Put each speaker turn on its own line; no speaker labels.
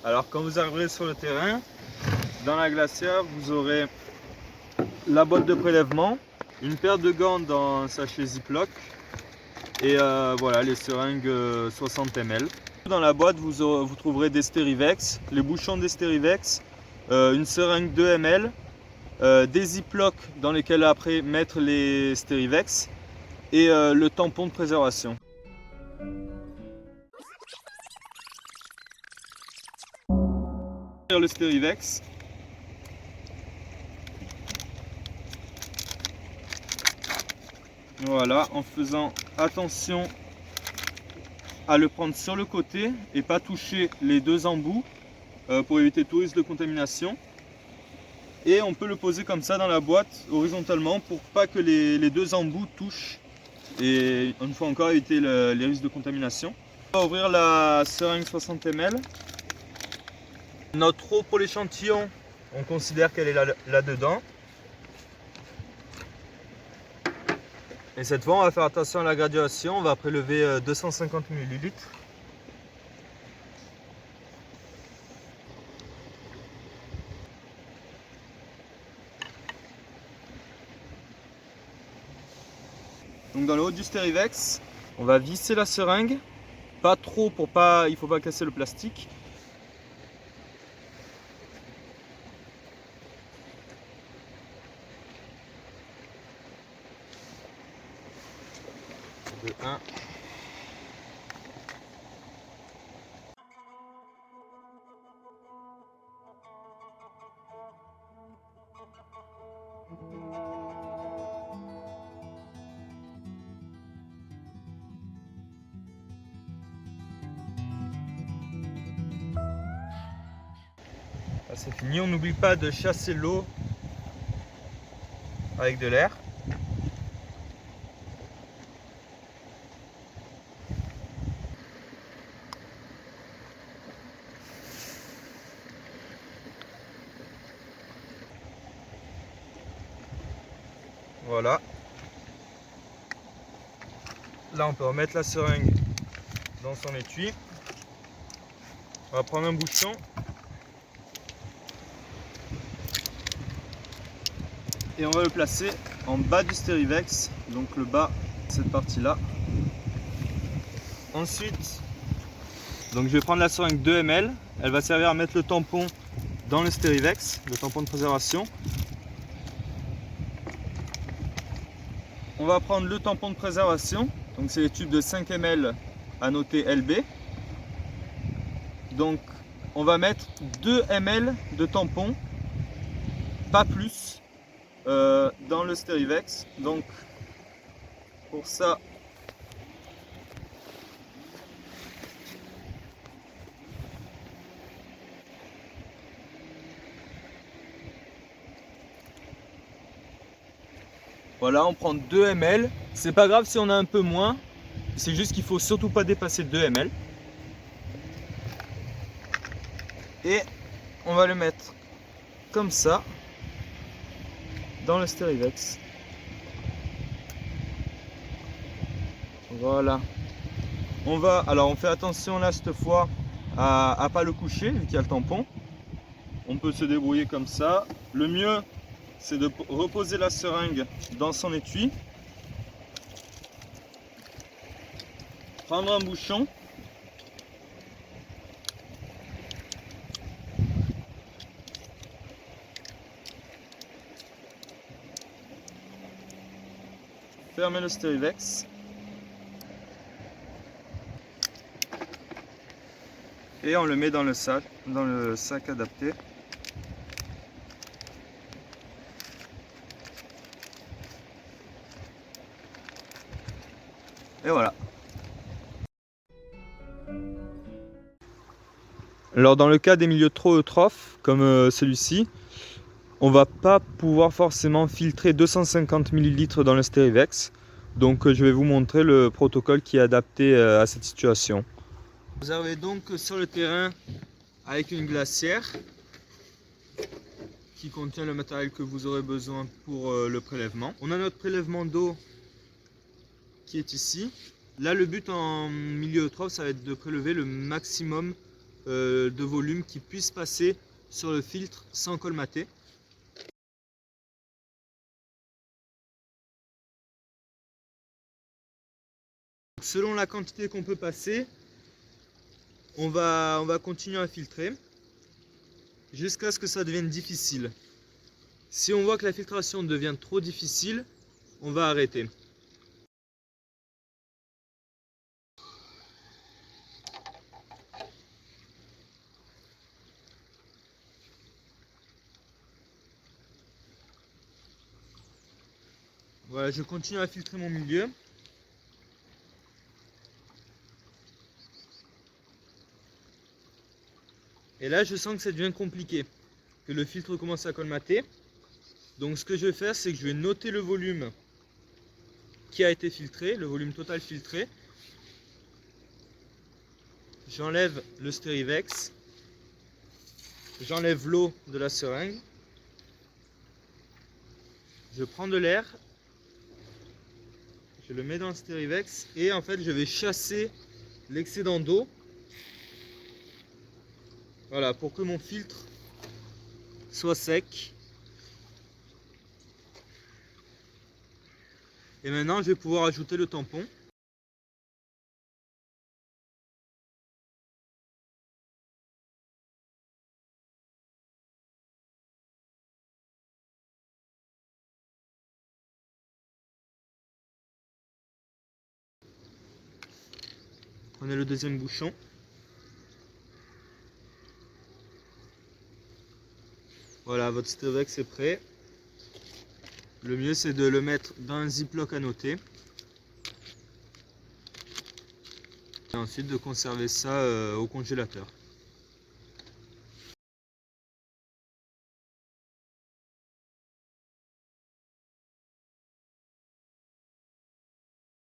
Alors quand vous arriverez sur le terrain, dans la glacière, vous aurez la boîte de prélèvement, une paire de gants dans un sachet Ziploc et voilà les seringues 60 ml. Dans la boîte, vous trouverez des Sterivex, les bouchons des Sterivex, une seringue 2 ml, des Ziploc dans lesquels après mettre les Sterivex et le tampon de préservation. Le Sterivex. Voilà, en faisant attention à le prendre sur le côté et pas toucher les deux embouts pour éviter tout risque de contamination. Et on peut le poser comme ça dans la boîte horizontalement pour pas que les deux embouts touchent et une fois encore éviter les risques de contamination. On va ouvrir la seringue 60 ml. Notre eau pour l'échantillon, on considère qu'elle est là-dedans. Et cette fois, on va faire attention à la graduation. On va prélever 250 ml. Donc dans le haut du Sterivex, on va visser la seringue. Pas trop pour pas, il faut pas casser le plastique. De 1. Là, c'est fini, on n'oublie pas de chasser l'eau avec de l'air. Voilà. Là, on peut remettre la seringue dans son étui. On va prendre un bouchon. Et on va le placer en bas du Sterivex, donc le bas, cette partie-là. Ensuite, donc je vais prendre la seringue 2 ml. Elle va servir à mettre le tampon dans le Sterivex, le tampon de préservation. On va prendre le tampon de préservation, donc c'est les tubes de 5 ml à noter LB. Donc on va mettre 2 ml de tampon, pas plus, dans le Sterivex. Donc pour ça, voilà, on prend 2 ml. C'est pas grave si on a un peu moins. C'est juste qu'il faut surtout pas dépasser 2 ml. Et on va le mettre comme ça dans le Sterivex. Voilà. Alors on fait attention là cette fois à pas le coucher vu qu'il y a le tampon. On peut se débrouiller comme ça. Le mieux, c'est de reposer la seringue dans son étui. Prendre un bouchon. Fermer le Sterivex. Et on le met dans le sac adapté. Et voilà. Alors dans le cas des milieux trop eutrophes, comme celui-ci, on va pas pouvoir forcément filtrer 250 ml dans le Sterivex. Donc je vais vous montrer le protocole qui est adapté à cette situation. Vous arrivez donc sur le terrain avec une glacière qui contient le matériel que vous aurez besoin pour le prélèvement. On a notre prélèvement d'eau qui est ici. Là, le but en milieu eutrophe, ça va être de prélever le maximum de volume qui puisse passer sur le filtre sans colmater. Selon la quantité qu'on peut passer, on va continuer à filtrer jusqu'à ce que ça devienne difficile. Si on voit que la filtration devient trop difficile, on va arrêter. Voilà, je continue à filtrer mon milieu. Et là, je sens que ça devient compliqué, que le filtre commence à colmater. Donc ce que je vais faire, c'est que je vais noter le volume qui a été filtré, le volume total filtré. J'enlève le Sterivex. J'enlève l'eau de la seringue. Je prends de l'air. Je le mets dans le Sterivex et en fait, je vais chasser l'excédent d'eau. Voilà, pour que mon filtre soit sec. Et maintenant, je vais pouvoir ajouter le tampon. Prenez le deuxième bouchon. Voilà, votre Sterivex est prêt. Le mieux, c'est de le mettre dans un ziploc annoté. Et ensuite de conserver ça au congélateur.